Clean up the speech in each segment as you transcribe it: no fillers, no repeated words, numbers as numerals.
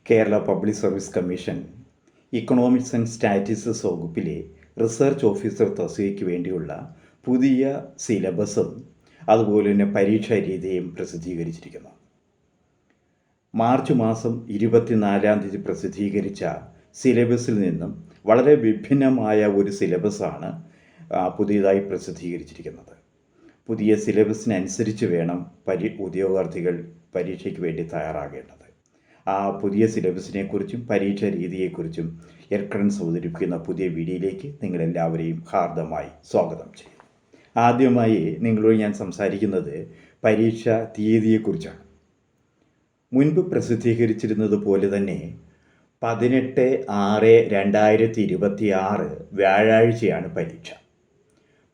Kerala public service commission economics and statistics വകുപ്പിലെ research officer തസ്തികയ്ക്ക് വേണ്ടിയുള്ള പുതിയ സിലബസും അതുപോലെ തന്നെ പരീക്ഷാ രീതിയും പ്രസിദ്ധീകരിച്ചിരിക്കുന്നു. മാർച്ച് മാസം 24 പ്രസിദ്ധീകരിച്ച സിലബസിൽ നിന്നും വളരെ വിഭിന്നമായ ഒരു സിലബസാണ് പുതിയതായി പ്രസിദ്ധീകരിച്ചിരിക്കുന്നത്. പുതിയ സിലബസിനനുസരിച്ച് വേണം ഉദ്യോഗാർത്ഥികൾ പരീക്ഷയ്ക്ക് വേണ്ടി തയ്യാറാകേണ്ടത്. ആ പുതിയ സിലബസിനെക്കുറിച്ചും പരീക്ഷാ രീതിയെക്കുറിച്ചും എർക്കണൻസ് അവതരിപ്പിക്കുന്ന പുതിയ വീഡിയോയിലേക്ക് നിങ്ങളെല്ലാവരെയും ഹാർദമായി സ്വാഗതം ചെയ്യും. ആദ്യമായി നിങ്ങളോട് ഞാൻ സംസാരിക്കുന്നത് പരീക്ഷാ തീയതിയെക്കുറിച്ചാണ്. മുൻപ് പ്രസിദ്ധീകരിച്ചിരുന്നത് പോലെ തന്നെ 18/6/2026 വ്യാഴാഴ്ചയാണ് പരീക്ഷ.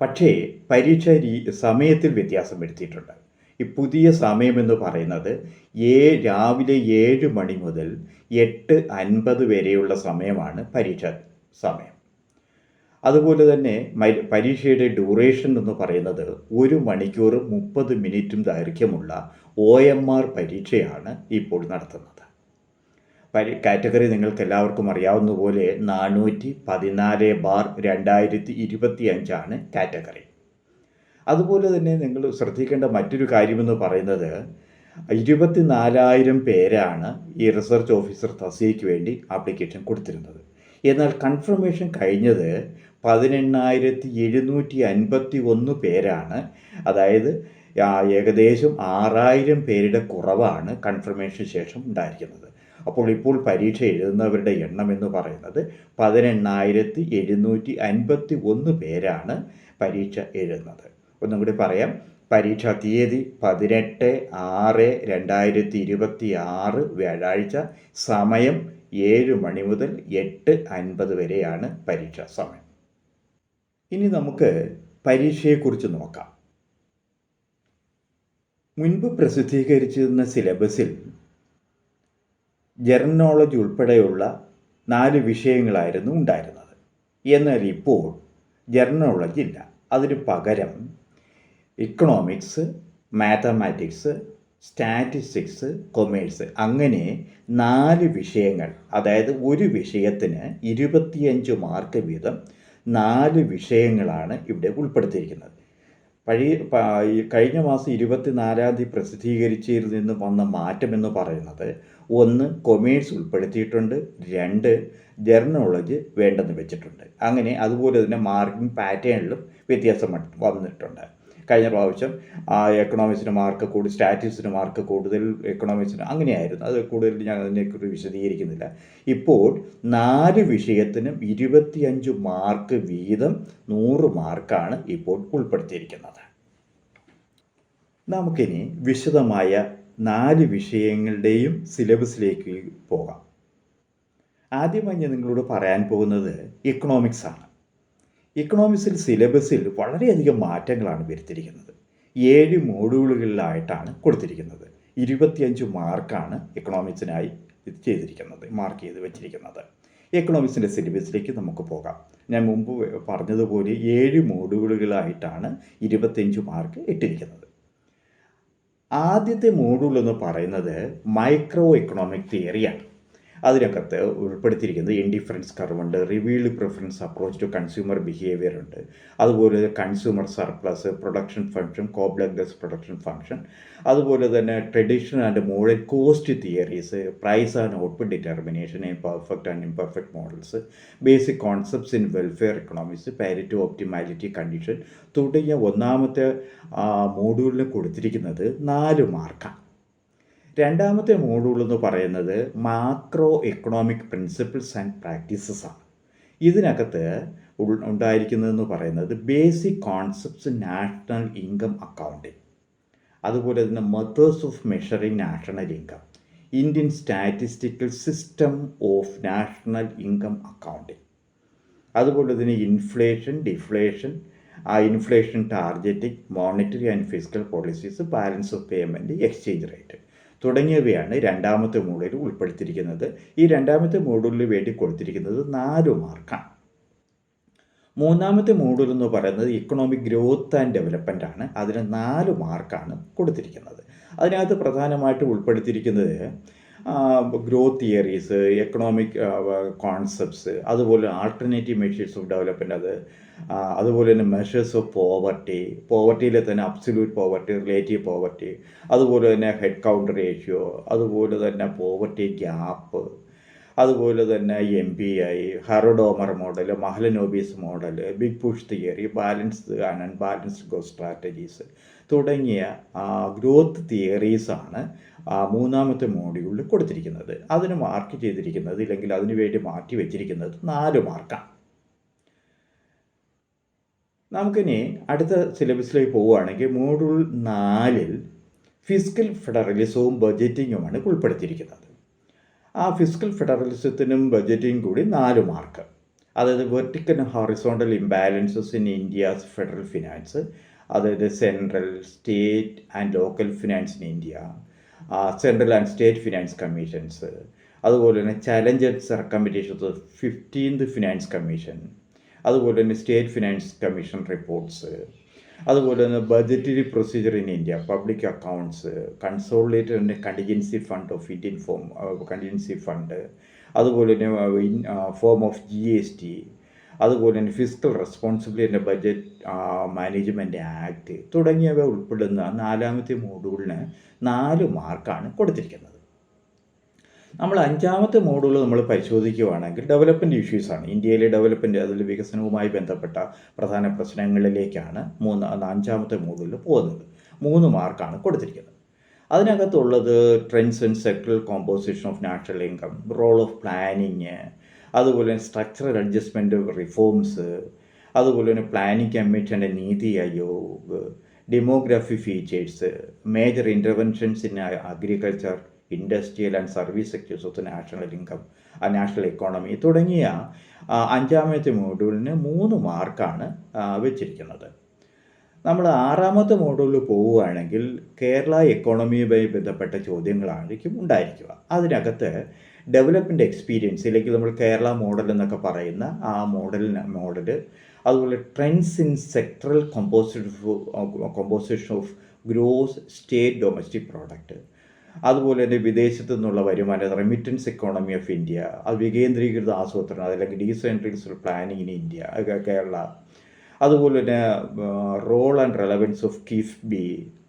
പക്ഷേ പരീക്ഷ സമയത്തിൽ വ്യത്യാസം വരുത്തിയിട്ടുണ്ട്. ഈ പുതിയ സമയമെന്ന് പറയുന്നത് രാവിലെ 7 മണി മുതൽ 8:50 വരെയുള്ള സമയമാണ് പരീക്ഷാ സമയം. അതുപോലെ തന്നെ പരീക്ഷയുടെ ഡ്യൂറേഷൻ എന്ന് പറയുന്നത് 1 മണിക്കൂർ 30 മിനിറ്റും ദൈർഘ്യമുള്ള OMR പരീക്ഷയാണ് ഇപ്പോൾ നടത്തുന്നത്. കാറ്റഗറി നിങ്ങൾക്ക് എല്ലാവർക്കും അറിയാവുന്ന പോലെ 414/2025 കാറ്റഗറി. അതുപോലെ തന്നെ നിങ്ങൾ ശ്രദ്ധിക്കേണ്ട മറ്റൊരു കാര്യമെന്ന് പറയുന്നത് 24,000 പേരാണ് ഈ റിസർച്ച് ഓഫീസർ തസ്തികയ്ക്ക് വേണ്ടി ആപ്ലിക്കേഷൻ കൊടുത്തിരുന്നത്. എന്നാൽ കൺഫർമേഷൻ കഴിഞ്ഞത് 18,751 പേരാണ്. അതായത് ഏകദേശം 6,000 പേരുടെ കുറവാണ് കൺഫർമേഷന് ശേഷം ഉണ്ടായിരിക്കുന്നത്. അപ്പോൾ ഇപ്പോൾ പരീക്ഷ എഴുതുന്നവരുടെ എണ്ണം എന്ന് പറയുന്നത് 18,751 പേരാണ് പരീക്ഷ എഴുതുന്നത്. ഒന്നും കൂടി പറയാം, പരീക്ഷാ തീയതി 18/6/2026 വ്യാഴാഴ്ച, സമയം 7 മണി മുതൽ 8:50 വരെയാണ് പരീക്ഷാ സമയം. ഇനി നമുക്ക് പരീക്ഷയെക്കുറിച്ച് നോക്കാം. മുൻപ് പ്രസിദ്ധീകരിച്ചിരുന്ന സിലബസിൽ ജനറൽ നോളജ് ഉൾപ്പെടെയുള്ള 4 വിഷയങ്ങളായിരുന്നു ഉണ്ടായിരുന്നത്. എന്നാൽ ഇപ്പോൾ ജനറൽ നോളജ് ഇല്ല. അതിന് പകരം ഇക്കണോമിക്സ്, മാത്തമാറ്റിക്സ്, സ്റ്റാറ്റിസ്റ്റിക്സ്, കൊമേഴ്സ് അങ്ങനെ 4 വിഷയങ്ങൾ, അതായത് ഒരു വിഷയത്തിന് 25 മാർക്ക് വീതം 4 വിഷയങ്ങളാണ് ഇവിടെ ഉൾപ്പെടുത്തിയിരിക്കുന്നത്. കഴിഞ്ഞ മാസം 24 പ്രസിദ്ധീകരിച്ചതിൽ നിന്ന് വന്ന മാറ്റമെന്ന് പറയുന്നത് 1 കൊമേഴ്സ് ഉൾപ്പെടുത്തിയിട്ടുണ്ട്, 2 ജനറൽ നോളജ് വേണ്ടെന്ന് വെച്ചിട്ടുണ്ട്. അങ്ങനെ അതുപോലെ തന്നെ മാർക്കിംഗ് പാറ്റേണിലും വ്യത്യാസം വന്നിട്ടുണ്ട്. കഴിഞ്ഞ പ്രാവശ്യം എക്കണോമിക്സിന് മാർക്ക് കൂടുതൽ, സ്റ്റാറ്റിസ്റ്റിക്സിന് മാർക്ക് കൂടുതൽ, എക്കണോമിക്സിന് അങ്ങനെയായിരുന്നു. അത് കൂടുതൽ ഞാൻ അതിനെക്കുറിച്ച് വിശദീകരിക്കുന്നില്ല. ഇപ്പോൾ 4 വിഷയത്തിനും 25 മാർക്ക് വീതം 100 മാർക്കാണ് ഇപ്പോൾ ഉൾപ്പെടുത്തിയിരിക്കുന്നത്. നമുക്കിനി വിശദമായ 4 വിഷയങ്ങളുടെയും സിലബസിലേക്ക് പോകാം. ആദ്യമായി ഞാൻ നിങ്ങളോട് പറയാൻ പോകുന്നത് എക്കണോമിക്സ് ആണ്. ഇക്കണോമിക്സിൽ സിലബസിൽ വളരെയധികം മാറ്റങ്ങളാണ് വരുത്തിയിരിക്കുന്നത്. 7 മോഡ്യൂളുകളിലായിട്ടാണ് കൊടുത്തിരിക്കുന്നത്. 25 മാർക്കാണ് എക്കണോമിക്സിനായി ചെയ്തിരിക്കുന്നത്, മാർക്ക് ചെയ്ത് വെച്ചിരിക്കുന്നത്. എക്കണോമിക്സിൻ്റെ സിലബസിലേക്ക് നമുക്ക് പോകാം. ഞാൻ മുമ്പ് പറഞ്ഞതുപോലെ 7 മോഡ്യൂളുകളായിട്ടാണ് 25 മാർക്ക് ഇട്ടിരിക്കുന്നത്. ആദ്യത്തെ മോഡ്യൂൾ എന്ന് പറയുന്നത് മൈക്രോ എക്കണോമിക് തിയറിയാണ്. അതിനകത്ത് ഉൾപ്പെടുത്തിയിരിക്കുന്നത് ഇൻഡിഫറൻസ് കർവ് ഉണ്ട്, revealed preference approach to consumer behaviour ഉണ്ട്, അതുപോലെ consumer surplus, production function, complex production function, അതുപോലെ തന്നെ traditional and modern cost theories, price and output determination in perfect and imperfect models, basic concepts in welfare economics, parity optimality condition തുടങ്ങിയ ഒന്നാമത്തെ മോഡ്യൂളിന് കൊടുത്തിരിക്കുന്നത് 4 മാർക്കാണ്. രണ്ടാമത്തെ module എന്ന് പറയുന്നത് macro economic principles and practices ആണ്. ഇതിനകത്ത് ഉണ്ടായിരിക്കുന്നതെന്ന് പറയുന്നത് basic concepts national income accounting, അതുപോലെ തന്നെ methods of measuring national income, Indian statistical system of national income accounting, അതുപോലെ തന്നെ inflation, deflation, inflation targeting, monetary and physical policies, balance of payment, exchange rate തുടങ്ങിയവയാണ് രണ്ടാമത്തെ മോഡ്യൂളിൽ ഉൾപ്പെടുത്തിയിരിക്കുന്നത്. ഈ രണ്ടാമത്തെ മോഡ്യൂളിന് വേണ്ടി കൊടുത്തിരിക്കുന്നത് 4 മാർക്കാണ്. മൂന്നാമത്തെ മോഡ്യൂൾ എന്ന് പറയുന്നത് ഇക്കണോമിക് ഗ്രോത്ത് ആൻഡ് ഡെവലപ്മെൻ്റ് ആണ്. അതിന് 4 മാർക്കാണ് കൊടുത്തിരിക്കുന്നത്. അതിനകത്ത് പ്രധാനമായിട്ട് ഉൾപ്പെടുത്തിയിരിക്കുന്നത് ഗ്രോത്ത് തിയറീസ്, എക്കണോമിക് കോൺസെപ്റ്റ്സ്, അതുപോലെ ആൾട്ടർനേറ്റീവ് മെഷേഴ്സ് ഓഫ് ഡെവലപ്മെൻറ്റ്, അതുപോലെ തന്നെ മെഷേഴ്സ് ഓഫ് പോവർട്ടിയിലെ തന്നെ അബ്സല്യൂട്ട് പോവർട്ടി, റിലേറ്റീവ് പോവർട്ടി, അതുപോലെ തന്നെ ഹെഡ് കൗണ്ട് റേഷ്യോ, അതുപോലെ തന്നെ പോവർട്ടി ഗ്യാപ്പ്, അതുപോലെ തന്നെ MPI, Harrod Domar model, Mahalanobis model, big push theory, balanced and unbalanced growth strategies തുടങ്ങിയ ഗ്രോത്ത് തിയറീസാണ് മൂന്നാമത്തെ മോഡ്യൂളിൽ കൊടുത്തിരിക്കുന്നത്. അതിന് മാർക്ക് ചെയ്തിരിക്കുന്നത്, ഇല്ലെങ്കിൽ അതിനു വേണ്ടി മാറ്റി വെച്ചിരിക്കുന്നത് 4 മാർക്കാണ്. നമുക്കിനി അടുത്ത സിലബസിലേക്ക് പോവുകയാണെങ്കിൽ മോഡ്യൂൾ 4-ൽ ഫിസ്ക്കൽ ഫെഡറലിസവും ബഡ്ജറ്റിങ്ങുമാണ് ഉൾപ്പെടുത്തിയിരിക്കുന്നത്. ആ ഫിസ്ക്കൽ ഫെഡറലിസത്തിനും ബഡ്ജറ്റിനും കൂടി 4 മാർക്ക്. അതായത് vertical and horizontal imbalances in India's federal finance, അതായത് central, state and local finance in India, central and state finance commissions, അതുപോലെ തന്നെ ചലഞ്ച് ആൻഡ് സർക്കംബിറ്റേഷൻസ് ഓഫ് 15th ഫിനാൻസ് കമ്മീഷൻ, അതുപോലെ തന്നെ സ്റ്റേറ്റ് ഫിനാൻസ് കമ്മീഷൻ റിപ്പോർട്ട്സ്, അതുപോലെ തന്നെ budgetary procedure in India, public accounts, consolidated and contingency fund of Indian contingency fund, അതുപോലെ തന്നെ form of GST, അതുപോലെ തന്നെ fiscal responsibility and budget management act തുടങ്ങിയവ ഉൾപ്പെടുന്ന 4ാമത്തെ മോഡ്യൂളിന് 4 മാർക്കാണ് കൊടുത്തിരിക്കുന്നത്. നമ്മൾ 5ാമത്തെ മോഡ്യൂൾ നമ്മൾ പരിശോധിക്കുകയാണെങ്കിൽ ഡെവലപ്മെൻറ്റ് ഇഷ്യൂസാണ്. ഇന്ത്യയിലെ ഡെവലപ്മെൻറ്റ്, അതിൽ വികസനവുമായി ബന്ധപ്പെട്ട പ്രധാന പ്രശ്നങ്ങളിലേക്കാണ് 5ാമത്തെ മോഡ്യൂളിൽ പോകുന്നത്. 3 മാർക്കാണ് കൊടുത്തിരിക്കുന്നത്. അതിനകത്തുള്ളത് trends and sectoral composition of national income, role of planning, അതുപോലെ തന്നെ സ്ട്രക്ചറൽ അഡ്ജസ്റ്റ്മെൻറ്റ് റിഫോംസ്, അതുപോലെ തന്നെ planning committee and NITI Aayog, demography features, major interventions in agriculture, industrial and service sectors of national income, national economy തുടങ്ങിയ 5ാമത്തെ മോഡ്യൂളിന് 3 മാർക്കാണ് വെച്ചിരിക്കുന്നത്. നമ്മൾ 6ാമത്തെ മോഡ്യൂളിൽ പോവുകയാണെങ്കിൽ കേരള എക്കോണമിയുമായി ബന്ധപ്പെട്ട ചോദ്യങ്ങളായിരിക്കും ഉണ്ടായിരിക്കുക. അതിനകത്ത് ഡെവലപ്മെൻറ്റ് എക്സ്പീരിയൻസ്, അല്ലെങ്കിൽ നമ്മൾ കേരള മോഡൽ എന്നൊക്കെ പറയുന്ന ആ മോഡല്, അതുപോലെ trends in sectoral composition of gross state domestic product, അതുപോലെ തന്നെ വിദേശത്തു നിന്നുള്ള വരുമാനം, റെമിറ്റൻസ് എക്കോണമി ഓഫ് ഇന്ത്യ, അത് വികേന്ദ്രീകൃത ആസൂത്രണം, അല്ലെങ്കിൽ decentralised planning in India Kerala, അതുപോലെ തന്നെ role and relevance of KIIFB,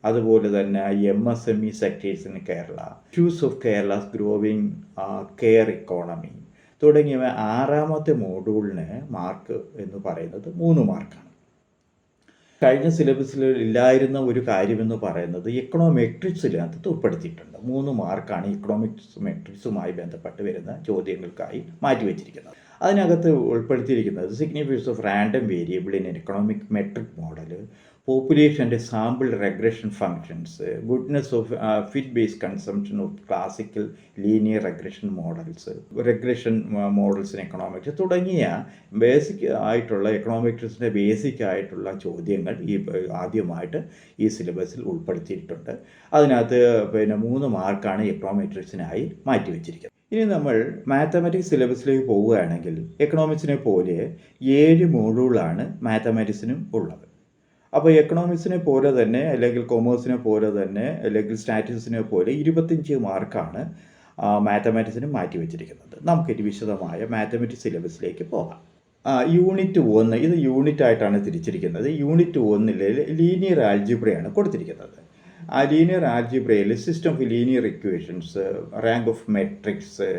അതുപോലെ തന്നെ MSME sectors in Kerala, issues of Kerala's growing care economy തുടങ്ങിയവ 6ാമത്തെ മോഡ്യൂളിന് മാർക്ക് എന്ന് പറയുന്നത് 3 മാർക്കാണ്. കഴിഞ്ഞ സിലബസിൽ ഇല്ലായിരുന്ന ഒരു കാര്യമെന്ന് പറയുന്നത് എക്കണോമെട്രിക്സിനകത്ത് ഉൾപ്പെടുത്തിയിട്ടുണ്ട്. 3 മാർക്കാണ് ഇക്കണോമിക്സ് മെട്രിക്സുമായി ബന്ധപ്പെട്ട് വരുന്ന ചോദ്യങ്ങൾക്കായി മാറ്റിവെച്ചിരിക്കുന്നത്. അതിനകത്ത് ഉൾപ്പെടുത്തിയിരിക്കുന്നത് significance of random variable in econometric model, പോപ്പുലേഷൻ്റെ sample regression functions, goodness of fit based consumption of classical linear regression models in economics തുടങ്ങിയ ബേസിക് ആയിട്ടുള്ള എക്കണോമെട്രിക്സിൻ്റെ ബേസിക് ആയിട്ടുള്ള ചോദ്യങ്ങൾ ആദ്യമായിട്ട് ഈ സിലബസിൽ ഉൾപ്പെടുത്തിയിട്ടുണ്ട്. അതിനകത്ത് 3 മാർക്കാണ് എക്കണോമെട്രിക്സിനായി മാറ്റിവെച്ചിരിക്കുന്നത്. ഇനി നമ്മൾ മാത്തമാറ്റിക്സ് സിലബസിലേക്ക് പോവുകയാണെങ്കിൽ എക്കണോമിക്സിനെ പോലെ 7 മോഡ്യൂളാണ് മാത്തമാറ്റിക്സിനും ഉള്ളത്. അപ്പോൾ എക്കണോമിക്സിനെ പോലെ തന്നെ, അല്ലെങ്കിൽ കൊമേഴ്സിനെ പോലെ തന്നെ, അല്ലെങ്കിൽ സ്റ്റാറ്റിസ്റ്റിക്സിനെ പോലെ 25 മാർക്കാണ് മാത്തമാറ്റിക്സിന് മാറ്റിവെച്ചിരിക്കുന്നത്. നമുക്കൊരു വിശദമായ മാത്തമാറ്റിക്സ് സിലബസിലേക്ക് പോകാം. യൂണിറ്റ് 1, ഇത് യൂണിറ്റ് ആയിട്ടാണ് തിരിച്ചിരിക്കുന്നത്. യൂണിറ്റ് 1-ൽ ലീനിയർ ആൽജിബ്രയാണ് കൊടുത്തിരിക്കുന്നത്. ആ ലീനിയർ ആൽജിബ്രയിൽ system of linear equations, rank of matrix,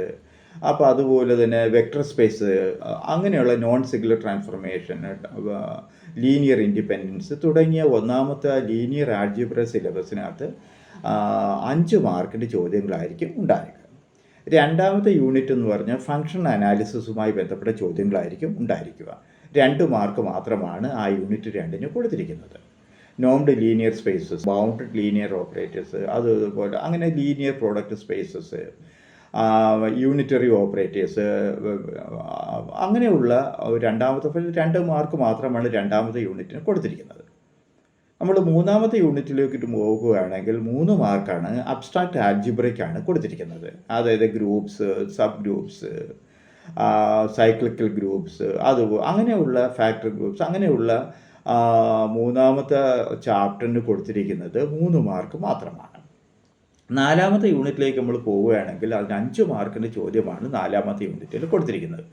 അപ്പോൾ അതുപോലെ തന്നെ വെക്ടർ സ്പേസ്, അങ്ങനെയുള്ള non singular transformation, linear independence തുടങ്ങിയ 1ാമത്തെ ലീനിയർ ആൽജിബ്ര സിലബസിനകത്ത് 5 മാർക്കിൻ്റെ ചോദ്യങ്ങളായിരിക്കും ഉണ്ടായിരിക്കുക. 2ാമത്തെ യൂണിറ്റ് എന്ന് പറഞ്ഞാൽ ഫങ്ഷൻ അനാലിസിസുമായി ബന്ധപ്പെട്ട ചോദ്യങ്ങളായിരിക്കും ഉണ്ടായിരിക്കുക. 2 മാർക്ക് മാത്രമാണ് ആ യൂണിറ്റ് 2-ന് കൊടുത്തിരിക്കുന്നത്. Normed linear spaces, bounded linear operators, അതുപോലെ അങ്ങനെ linear product spaces, unitary operators, അങ്ങനെയുള്ള 2 മാർക്ക് മാത്രമാണ് 2ാമത്തെ യൂണിറ്റിന് കൊടുത്തിരിക്കുന്നത്. നമ്മൾ 3ാമത്തെ യൂണിറ്റിലേക്ക് പോകുകയാണെങ്കിൽ 3 മാർക്കാണ് അബ്സ്ട്രാക്റ്റ് ആൽജിബ്രയ്ക്കാണ് കൊടുത്തിരിക്കുന്നത്. അതായത് groups, sub groups, cyclical groups, അങ്ങനെയുള്ള ഫാക്ടർ ഗ്രൂപ്പ്സ്, അങ്ങനെയുള്ള 3ാമത്തെ ചാപ്റ്ററിന് കൊടുത്തിരിക്കുന്നത് 3 മാർക്ക് മാത്രമാണ്. നാലാമത്തെ യൂണിറ്റിലേക്ക് നമ്മൾ പോവുകയാണെങ്കിൽ അതിന് 5 മാർക്കിൻ്റെ ചോദ്യമാണ് നാലാമത്തെ യൂണിറ്റിൽ കൊടുത്തിരിക്കുന്നത്.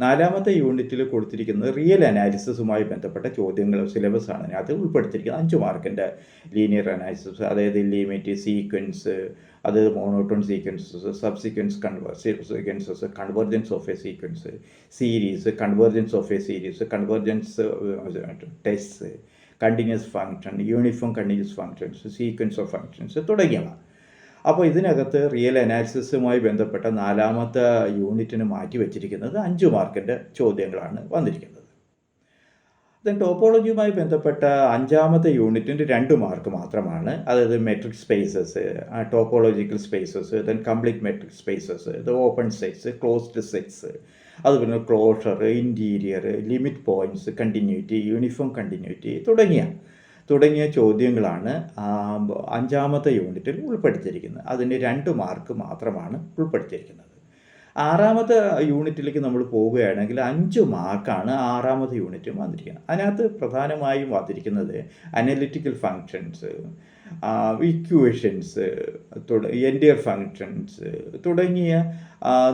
നാലാമത്തെ യൂണിറ്റിൽ കൊടുത്തിരിക്കുന്നത് റിയൽ അനാലിസിസുമായി ബന്ധപ്പെട്ട ചോദ്യങ്ങൾ സിലബസാണ് അതിനകത്ത് ഉൾപ്പെടുത്തിയിരിക്കുന്നത്. 5 മാർക്കിൻ്റെ ലീനിയർ അനാലിസിസ്, അതായത് ലിമിറ്റ്, സീക്വൻസ്, അത് monotone sequences, subsequence sequences, convergence of A sequence, series, convergence of A series, convergence test, continuous function, uniform continuous functions, sequence of functions തുടങ്ങിയവ. അപ്പോൾ ഇതിനകത്ത് റിയൽ അനാലിസിസുമായി ബന്ധപ്പെട്ട നാലാമത്തെ യൂണിറ്റിന് മാറ്റി വച്ചിരിക്കുന്നത് 5 മാർക്കിൻ്റെ ചോദ്യങ്ങളാണ് വന്നിരിക്കുന്നത്. ദെൻ ടോപ്പോളജിയുമായി ബന്ധപ്പെട്ട 5ാമത്തെ യൂണിറ്റിൻ്റെ 2 മാർക്ക് മാത്രമാണ്. അതായത് metric spaces, topological spaces, then complete metric spaces, ഇത് ഓപ്പൺ സെറ്റ്സ്, ക്ലോസ്ഡ് സെറ്റ്സ്, അതുപോലെ closure, interior, limit points, continuity, uniform continuity തുടങ്ങിയ ചോദ്യങ്ങളാണ് 5ാമത്തെ യൂണിറ്റിൽ ഉൾപ്പെടുത്തിയിരിക്കുന്നത്. അതിന് 2 മാർക്ക് മാത്രമാണ് ഉൾപ്പെടുത്തിയിരിക്കുന്നത്. 6ാമത്തെ യൂണിറ്റിലേക്ക് നമ്മൾ പോവുകയാണെങ്കിൽ 5 മാർക്കാണ് 6ാമത്തെ യൂണിറ്റ് വന്നിരിക്കുന്നത്. അതിനകത്ത് പ്രധാനമായും വന്നിരിക്കുന്നത് analytical functions, equations, entire functions തുടങ്ങിയ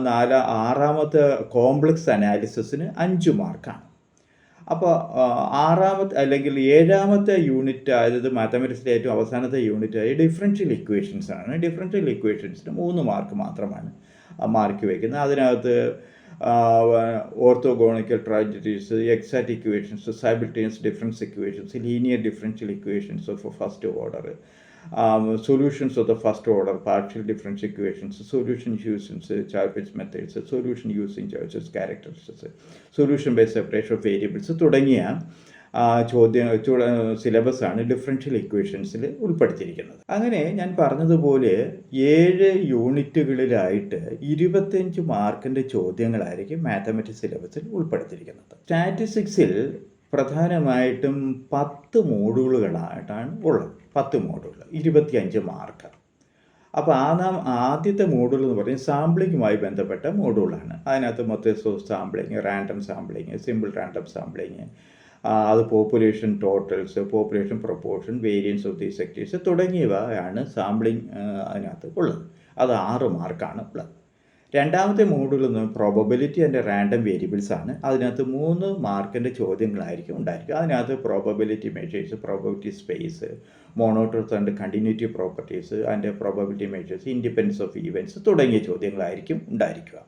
6ാമത്തെ കോംപ്ലക്സ് അനാലിസിസിന് 5 മാർക്കാണ്. അപ്പോൾ 6ാമത്തെ അല്ലെങ്കിൽ 7ാമത്തെ യൂണിറ്റ്, അതായത് മാത്തമാറ്റിക്സിലെ ഏറ്റവും അവസാനത്തെ യൂണിറ്റായ ഡിഫറൻഷ്യൽ ഇക്വേഷൻസ് ആണ്. ഡിഫറൻഷ്യൽ ഇക്വേഷൻസിന് 3 മാർക്ക് മാത്രമാണ് മാർക്ക് വയ്ക്കുന്നത്. അതിനകത്ത് orthogonal trajectories, exact equations, simultaneous difference equations, linear differential equations of first order, solutions of the first order partial differential equations, solution using Chapman's methods, solution using Chapman's characteristics, solution by separation of variables തുടങ്ങിയ സിലബസാണ് differential ഇക്വേഷൻസിൽ ഉൾപ്പെടുത്തിയിരിക്കുന്നത്. അങ്ങനെ ഞാൻ പറഞ്ഞതുപോലെ 7 യൂണിറ്റുകളിലായിട്ട് 25 മാർക്കിൻ്റെ ചോദ്യങ്ങളായിരിക്കും mathematics സിലബസിൽ ഉൾപ്പെടുത്തിയിരിക്കുന്നത്. സ്റ്റാറ്റിസ്റ്റിക്സിൽ പ്രധാനമായിട്ടും 10 മോഡുകളുകളായിട്ടാണ് ഉള്ളത്. 10 മോഡുകൾ, 25 മാർക്ക്. അപ്പോൾ ആദ്യത്തെ മോഡുൾ എന്ന് പറയുന്നത് സാമ്പിളിങ്ങുമായി ബന്ധപ്പെട്ട മോഡുകളാണ്. അതിനകത്ത് methods of sampling, random sampling, simple random sampling, അത് population totals, population proportion, variance of the sectors തുടങ്ങിയവയാണ് സാമ്പിളിങ് അതിനകത്ത് ഉള്ളത്. അത് 6 മാർക്കാണ് ഉള്ളത്. രണ്ടാമത്തെ മോഡുൾ എന്ന് പ്രോബബിലിറ്റി ആൻഡ് റാൻഡം വേരിയബിൾസ് ആണ്. അതിനകത്ത് 3 മാർക്കിൻ്റെ ചോദ്യങ്ങളായിരിക്കും ഉണ്ടായിരിക്കും. അതിനകത്ത് probability measures, probability space, monotones and continuity properties and probability measures, independence of events തുടങ്ങിയ ചോദ്യങ്ങളായിരിക്കും ഉണ്ടായിരിക്കുക.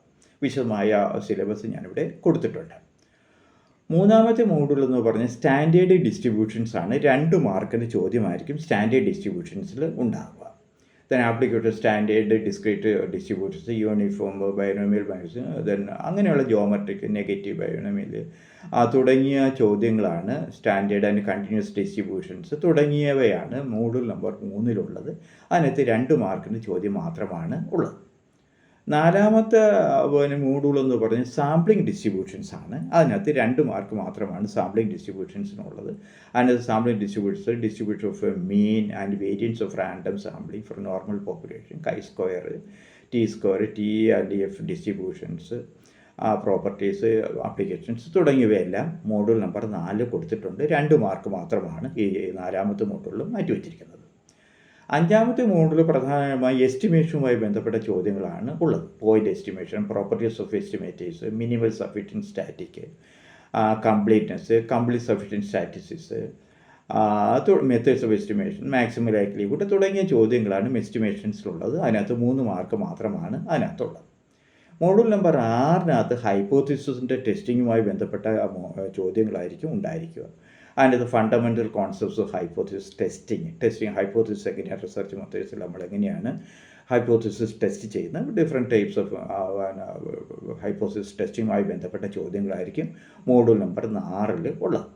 വിശദമായ സിലബസ് ഞാനിവിടെ കൊടുത്തിട്ടുണ്ട്. 3ാമത്തെ മോഡുൾ എന്ന് പറഞ്ഞാൽ സ്റ്റാൻഡേർഡ് ഡിസ്ട്രിബ്യൂഷൻസ് ആണ്. 2 മാർക്കിൻ്റെ ചോദ്യമായിരിക്കും സ്റ്റാൻഡേർഡ് ഡിസ്ട്രിബ്യൂഷൻസിൽ ഉണ്ടാകുക. Then applicated standard discrete distributions, uniform binomial binomial, then അങ്ങനെയുള്ള ജോമെട്രിക്, നെഗറ്റീവ് ബൈനോമിയൽ തുടങ്ങിയ ചോദ്യങ്ങളാണ്. സ്റ്റാൻഡേർഡ് ആൻഡ് കണ്ടിന്യൂസ് ഡിസ്ട്രിബ്യൂഷൻസ് തുടങ്ങിയവയാണ് മോഡുൾ നമ്പർ 3 അതിനകത്ത് 2 മാർക്കിൻ്റെ ചോദ്യം മാത്രമാണ് ഉള്ളത്. 4ാമത്തെ മോഡുൾ എന്ന് പറഞ്ഞാൽ സാമ്പിളിംഗ് ഡിസ്ട്രിബ്യൂഷൻസ് ആണ്. അതിനകത്ത് 2 മാർക്ക് മാത്രമാണ് സാമ്പിളിംഗ് ഡിസ്ട്രിബ്യൂഷൻസിനുള്ളത്. അതിനകത്ത് sampling distribution of mean and variance of random sampling for normal population, chi square, t square, t and F distributions, properties, applications തുടങ്ങിയവയെല്ലാം മോഡുൾ നമ്പർ 4 കൊടുത്തിട്ടുണ്ട്. 2 മാർക്ക് മാത്രമാണ് ഈ 4ാമത്തെ മോഡുളിൽ മാറ്റിവെച്ചിരിക്കുന്നത്. 5ാമത്തെ മോഡുൾ പ്രധാനമായി എസ്റ്റിമേഷനുമായി ബന്ധപ്പെട്ട ചോദ്യങ്ങളാണ് ഉള്ളത്. Point estimation, properties of estimators, minimal sufficient static, completeness, complete sufficient statistics, methods of estimation, maximum likelihood തുടങ്ങിയ ചോദ്യങ്ങളാണ് എസ്റ്റിമേഷൻസിലുള്ളത്. അതിനകത്ത് 3 മാർക്ക് മാത്രമാണ് അതിനകത്തുള്ളത്. മോഡുൾ നമ്പർ 6 ഹൈപ്പോത്തിസിസിൻ്റെ ടെസ്റ്റിങ്ങുമായി ബന്ധപ്പെട്ട ചോദ്യങ്ങളായിരിക്കും ഉണ്ടായിരിക്കുക. അതിൻ്റെ fundamental concepts of hypothesis testing hypothesis എങ്ങനെയാണ്, റിസർച്ച് മെത്തേഡ്സിൽ നമ്മൾ എങ്ങനെയാണ് ഹൈപ്പോത്തിസിസ് ടെസ്റ്റ് ചെയ്യുന്നത്, ഡിഫറെൻറ്റ് ടൈപ്സ് ഓഫ് ഹൈപ്പോത്തിസിസ് ടെസ്റ്റിങ്ങുമായി ബന്ധപ്പെട്ട ചോദ്യങ്ങളായിരിക്കും മോഡുൾ നമ്പർ 6 ഉള്ളത്.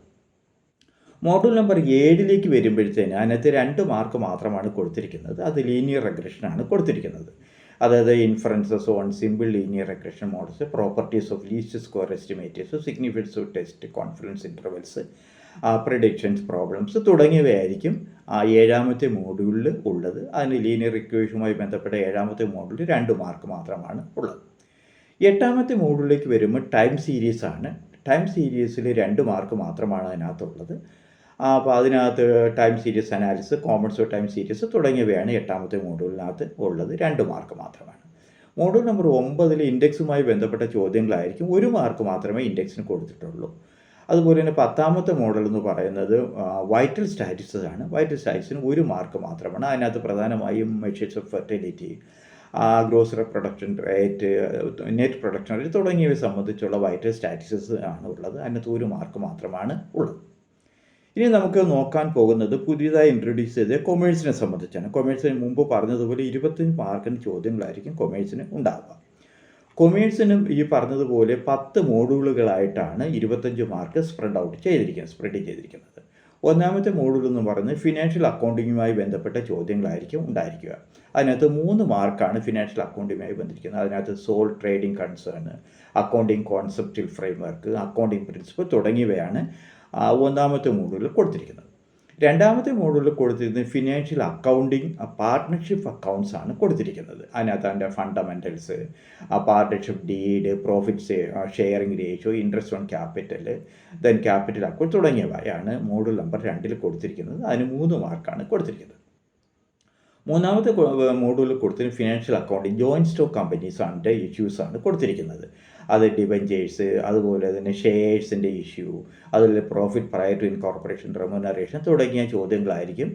മോഡുൾ നമ്പർ 7 വരുമ്പോഴത്തേന് അതിനകത്ത് 2 മാർക്ക് മാത്രമാണ് കൊടുത്തിരിക്കുന്നത്. അത് ലീനിയർ റെഗ്രഷനാണ് കൊടുത്തിരിക്കുന്നത്. അതായത് inferences on simple linear regression models, properties of least square estimators, significance of test confidence intervals, predictions problems തുടങ്ങിയവയായിരിക്കും 7ാമത്തെ മോഡ്യൂളിൽ ഉള്ളത്. അതിന് ലീനിയർ ഇക്വേഷനുമായി ബന്ധപ്പെട്ട 7ാമത്തെ മോഡ്യൂളിൽ 2 മാർക്ക് മാത്രമാണ് ഉള്ളത്. 8ാമത്തെ മോഡ്യൂളിലേക്ക് വരുമ്പോൾ ടൈം സീരീസ് ആണ്. ടൈം സീരീസിൽ 2 മാർക്ക് മാത്രമാണ് അതിനകത്തുള്ളത്. അപ്പോൾ അതിനകത്ത് time series analysis, Commons of time series തുടങ്ങിയവയാണ് 8ാമത്തെ മോഡ്യൂളിനകത്ത് ഉള്ളത്. 2 മാർക്ക് മാത്രമാണ്. മോഡ്യൂൾ നമ്പർ 9 ഇൻഡെക്സുമായി ബന്ധപ്പെട്ട ചോദ്യങ്ങളായിരിക്കും. 1 മാർക്ക് മാത്രമേ ഇൻഡെക്സിന് കൊടുത്തിട്ടുള്ളൂ. അതുപോലെ തന്നെ 10ാമത്തെ മോഡൽ എന്ന് പറയുന്നത് വൈറ്റൽ സ്റ്റാറ്റിസ്റ്റിക്സ് ആണ്. വൈറ്റൽ സ്റ്റാറ്റിസ്റ്റിക്സിന് 1 മാർക്ക് മാത്രമാണ്. അതിനകത്ത് പ്രധാനമായും measures of fertility, gross reproduction rate, net production rate തുടങ്ങിയവയെ സംബന്ധിച്ചുള്ള വൈറ്റൽ സ്റ്റാറ്റിസ്റ്റിക്സ് ആണ് ഉള്ളത്. അതിനകത്ത് 1 മാർക്ക് മാത്രമാണ് ഉള്ളത്. ഇനി നമുക്ക് നോക്കാൻ പോകുന്നത് പുതിയതായി ഇൻട്രൊഡ്യൂസ് ചെയ്ത കൊമേഴ്സിനെ സംബന്ധിച്ചാണ്. കൊമേഴ്സിന് മുമ്പ് പറഞ്ഞതുപോലെ 25 മാർക്കിന് ചോദ്യങ്ങളായിരിക്കും കൊമേഴ്സിന് ഉണ്ടാവുക. കൊമേഴ്സിനും ഈ പറഞ്ഞതുപോലെ 10 മോഡ്യൂളുകളായിട്ടാണ് 25 മാർക്ക് സ്പ്രെഡ് ചെയ്തിരിക്കുന്നത്. 1ാമത്തെ മോഡ്യൂൾ എന്ന് പറയുന്നത് ഫിനാൻഷ്യൽ അക്കൗണ്ടിങ്ങുമായി ബന്ധപ്പെട്ട ചോദ്യങ്ങളായിരിക്കും ഉണ്ടായിരിക്കുക. അതിനകത്ത് 3 മാർക്കാണ് ഫിനാൻഷ്യൽ അക്കൗണ്ടിങ്ങുമായി ബന്ധിരിക്കുന്നത്. അതിനകത്ത് soul trading concern, accounting conceptual framework, accounting principle തുടങ്ങിയവയാണ് 1ാമത്തെ മോഡ്യൂളിൽ കൊടുത്തിരിക്കുന്നത്. 2ാമത്തെ മോഡ്യൂളിൽ കൊടുത്തിരിക്കുന്നത് ഫിനാൻഷ്യൽ അക്കൗണ്ടിങ് പാർട്ട്ണർഷിപ്പ് അക്കൗണ്ട്സ് ആണ് കൊടുത്തിരിക്കുന്നത്. അതിനകത്ത് അതിൻ്റെ fundamentals, partnership deed, profit sharing ratio, interest on capital, then capital account തുടങ്ങിയവയാണ് മോഡ്യൂൾ നമ്പർ 2 കൊടുത്തിരിക്കുന്നത്. അതിന് 3 മാർക്കാണ് കൊടുത്തിരിക്കുന്നത്. 3ാമത്തെ മോഡ്യൂളിൽ കൊടുത്തിരിക്കുന്ന financial accounting joint stock companies ആണ് ഇഷ്യൂസാണ് കൊടുത്തിരിക്കുന്നത്. അത് ഡിബഞ്ചേഴ്സ്, അതുപോലെ തന്നെ ഷെയർസിൻ്റെ ഇഷ്യൂ, അതുപോലെ profit prior to incorporation, remuneration തുടങ്ങിയ ചോദ്യങ്ങളായിരിക്കും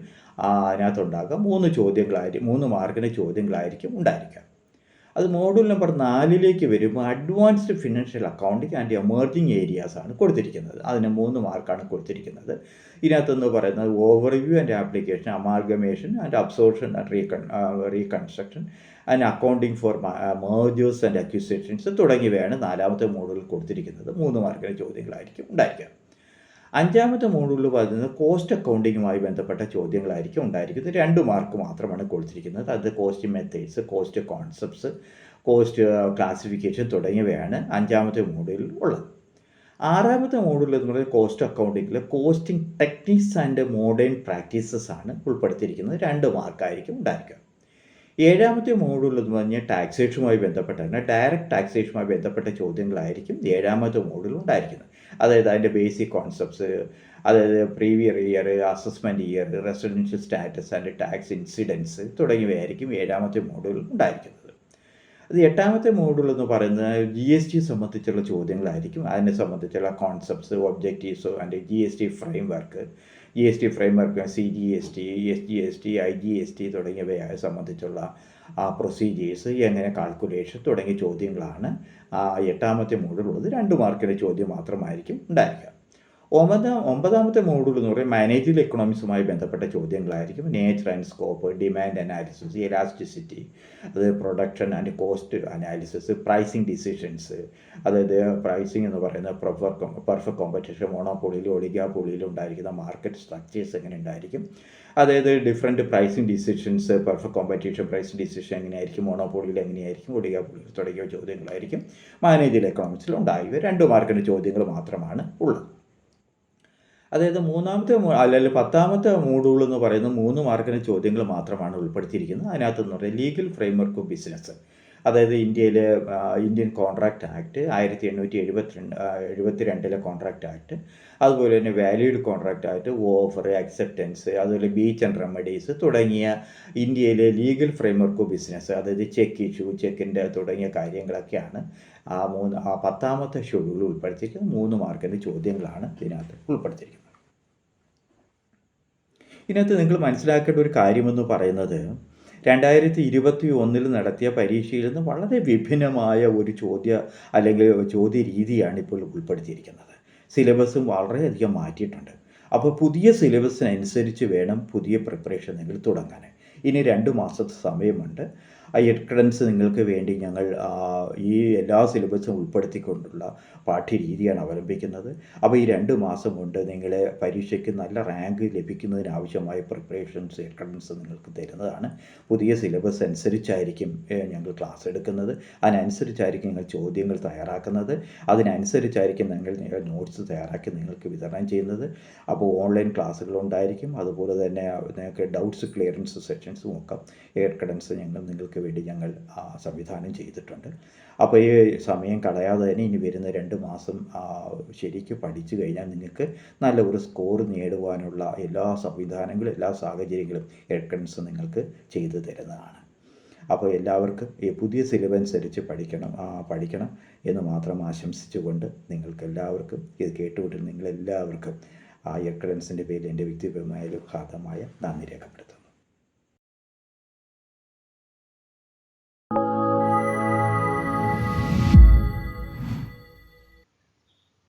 അതിനകത്തുണ്ടാകുക. 3 മാർക്കിൻ്റെ ചോദ്യങ്ങളായിരിക്കും ഉണ്ടായിരിക്കുക. അത് മോഡ്യൂൾ നമ്പർ 4 വരുമ്പോൾ advanced financial accounting and emerging areas ആണ് കൊടുത്തിരിക്കുന്നത്. അതിന് 3 മാർക്കാണ് കൊടുത്തിരിക്കുന്നത്. ഇതിനകത്തെന്ന് പറയുന്നത് overview and application, amalgamation and absorption and reconstruction and accounting for mergers and acquisitions തുടങ്ങിയവയാണ് 4ാമത്തെ മോഡ്യൂളിൽ കൊടുത്തിരിക്കുന്നത്. 3 മാർക്കിൻ്റെ ചോദ്യങ്ങളായിരിക്കും ഉണ്ടായിരിക്കുക. 5ാമത്തെ മോഡ്യൂളിൽ പറയുന്നത് കോസ്റ്റ് അക്കൗണ്ടിങ്ങുമായി ബന്ധപ്പെട്ട ചോദ്യങ്ങളായിരിക്കും ഉണ്ടായിരിക്കുന്നത്. 2 മാർക്ക് മാത്രമാണ് കൊടുത്തിരിക്കുന്നത്. അത് cost methods, cost concepts, cost classification തുടങ്ങിയവയാണ് 5ാമത്തെ മോഡ്യൂളിൽ ഉള്ളത്. 6ാമത്തെ മോഡ്യൂൾ എന്ന് പറയുന്നത് കോസ്റ്റ് അക്കൗണ്ടിങ്ങിൽ costing techniques and modern practices ആണ് ഉൾപ്പെടുത്തിയിരിക്കുന്നത്. 2 മാർക്കായിരിക്കും ഉണ്ടായിരിക്കുക. 7ാമത്തെ മോഡ്യൂൾ എന്ന് പറഞ്ഞാൽ ടാക്സേഷനുമായി ബന്ധപ്പെട്ടാണ്. ഡയറക്റ്റ് ടാക്സേഷനുമായി ബന്ധപ്പെട്ട ചോദ്യങ്ങളായിരിക്കും 7ാമത്തെ മോഡ്യൂൾ ഉണ്ടായിരിക്കുന്നത്. അതായത് അതിൻ്റെ ബേസിക് കോൺസെപ്റ്റ്സ്, അതായത് previous year, assessment year, residential status and tax incidence തുടങ്ങിയവയായിരിക്കും 7ാമത്തെ മോഡ്യൂൾ ഉണ്ടായിരിക്കുന്നത്. അത് 8ാമത്തെ മോഡ്യൂൾ എന്ന് പറയുന്നത് GST സംബന്ധിച്ചുള്ള ചോദ്യങ്ങളായിരിക്കും. അതിനെ സംബന്ധിച്ചുള്ള concepts, objectives and GST framework, CGST, SGST, IGST തുടങ്ങിയവയെ സംബന്ധിച്ചുള്ള പ്രൊസീജിയേഴ്സ്, എങ്ങനെ കാൽക്കുലേഷൻ തുടങ്ങിയ ചോദ്യങ്ങളാണ് 8ാമത്തെ മോഡ്യൂളുള്ളത്. 2 മാർക്കിൻ്റെ ചോദ്യം മാത്രമായിരിക്കും ഉണ്ടായിരിക്കുക. 9ാമത്തെ മോഡ്യൂൾ എന്ന് പറയുന്നത് മാനേജിംഗ് എക്കണോമിക്സുമായി ബന്ധപ്പെട്ട ചോദ്യങ്ങളായിരിക്കും. Nature and scope, demand analysis, elasticity, അത് production and cost analysis, pricing decisions, അതായത് പ്രൈസിങ് എന്ന് പറയുന്നത് പെർഫെക്റ്റ് കോമ്പറ്റീഷൻ, മോണോപോളിയിലും ഒളിഗോപോളിയിലും ഉണ്ടായിരിക്കുന്ന മാർക്കറ്റ് സ്ട്രക്ചേഴ്സ് എങ്ങനെ ഉണ്ടായിരിക്കും, അതായത് different pricing decisions, perfect competition pricing decision എങ്ങനെയായിരിക്കും, മോണോപോളിയിൽ എങ്ങനെയായിരിക്കും, ഒളിഗോപോളിയിൽ തുടങ്ങിയ ചോദ്യങ്ങളായിരിക്കും മാനേജിംഗ് എക്കണോമിക്സിൽ ഉണ്ടാവുക. 2 മാർക്കിൻ്റെ ചോദ്യങ്ങൾ മാത്രമാണ് ഉള്ളത്. അതായത് 10ാമത്തെ മോഡ്യൂൾ എന്ന് പറയുന്നത് 3 മാർക്കിൻ്റെ ചോദ്യങ്ങൾ മാത്രമാണ് ഉൾപ്പെടുത്തിയിരിക്കുന്നത്. അതിനകത്തെന്ന് പറയുന്നത് ലീഗൽ ഫ്രെയിംവർക്ക് ഓഫ് ബിസിനസ്, അതായത് Indian contract act 1872 contract act, അതുപോലെ തന്നെ valid contract act, offer, acceptance, അതുപോലെ ബീച്ച് ആൻഡ് റെമഡീസ് തുടങ്ങിയ ഇന്ത്യയിലെ ലീഗൽ ഫ്രെയിംവർക്ക് ഓഫ് ബിസിനസ്, അതായത് ചെക്ക് ഇഷ്യൂ, ചെക്കിൻ്റെ തുടങ്ങിയ കാര്യങ്ങളൊക്കെയാണ് 10ാമത്തെ ഷെഡ്യൂളിൽ ഉൾപ്പെടുത്തിയിരിക്കുന്നത്. 3 മാർക്കിൻ്റെ ചോദ്യങ്ങളാണ് ഇതിനകത്ത് ഉൾപ്പെടുത്തിയിരിക്കുന്നത്. ഇതിനകത്ത് നിങ്ങൾ മനസ്സിലാക്കേണ്ട ഒരു കാര്യമെന്ന് പറയുന്നത് 2021 നടത്തിയ പരീക്ഷയിൽ നിന്ന് വളരെ വിഭിന്നമായ ഒരു ചോദ്യ രീതിയാണ് ഇപ്പോൾ ഉൾപ്പെടുത്തിയിരിക്കുന്നത്. സിലബസും വളരെയധികം മാറ്റിയിട്ടുണ്ട്. അപ്പോൾ പുതിയ സിലബസിനനുസരിച്ച് വേണം പുതിയ പ്രിപ്പറേഷൻ നിങ്ങൾ തുടങ്ങാൻ. ഇനി 2 മാസത്തെ സമയമുണ്ട്. എക്രഡൻസ് നിങ്ങൾക്ക് വേണ്ടി ഞങ്ങൾ ഈ എല്ലാ സിലബസും ഉൾപ്പെടുത്തിക്കൊണ്ടുള്ള പാഠ്യരീതിയാണ് അവലംബിക്കുന്നത്. അപ്പോൾ ഈ 2 മാസം കൊണ്ട് നിങ്ങളെ പരീക്ഷയ്ക്ക് നല്ല റാങ്ക് ലഭിക്കുന്നതിനാവശ്യമായ പ്രിപ്പറേഷൻസ്, എക്രഡൻസ് നിങ്ങൾക്ക് തരുന്നതാണ്. പുതിയ സിലബസ് അനുസരിച്ചായിരിക്കും ഞങ്ങൾ ക്ലാസ് എടുക്കുന്നത്. അതിനനുസരിച്ചായിരിക്കും ഞങ്ങൾ ചോദ്യങ്ങൾ തയ്യാറാക്കുന്നത്. അതിനനുസരിച്ചായിരിക്കും ഞങ്ങൾ നോട്ട്സ് തയ്യാറാക്കി നിങ്ങൾക്ക് വിതരണം ചെയ്യുന്നത്. അപ്പോൾ ഓൺലൈൻ ക്ലാസ്സുകളുണ്ടായിരിക്കും. അതുപോലെ തന്നെ നിങ്ങൾക്ക് ഡൗട്ട്സ് ക്ലിയറൻസ് സെഷൻസും ഒക്കെ എക്രഡൻസ് ഞങ്ങൾ നിങ്ങൾക്ക് നിങ്ങൾക്ക് വേണ്ടി ഞങ്ങൾ സംവിധാനം ചെയ്തിട്ടുണ്ട്. അപ്പോൾ ഈ സമയം കളയാതെ തന്നെ ഇനി വരുന്ന 2 മാസം ശരിക്കും പഠിച്ചു കഴിഞ്ഞാൽ നിങ്ങൾക്ക് നല്ല ഒരു സ്കോർ നേടുവാനുള്ള എല്ലാ സംവിധാനങ്ങളും എല്ലാ സാഹചര്യങ്ങളും എഡ്കൺസ് നിങ്ങൾക്ക് ചെയ്തു തരുന്നതാണ്. അപ്പോൾ എല്ലാവർക്കും ഈ പുതിയ സിലബസ് അനുസരിച്ച് പഠിക്കണം എന്ന് മാത്രം ആശംസിച്ചുകൊണ്ട് നിങ്ങൾക്കെല്ലാവർക്കും ഇത് കേട്ടുകൊണ്ടിരുന്ന നിങ്ങളെല്ലാവർക്കും എഡ്കൺസിൻ്റെ പേരിൽ എൻ്റെ വ്യക്തിപരമായ ഹാർദമായ നന്ദി രേഖപ്പെടുത്തുന്നു.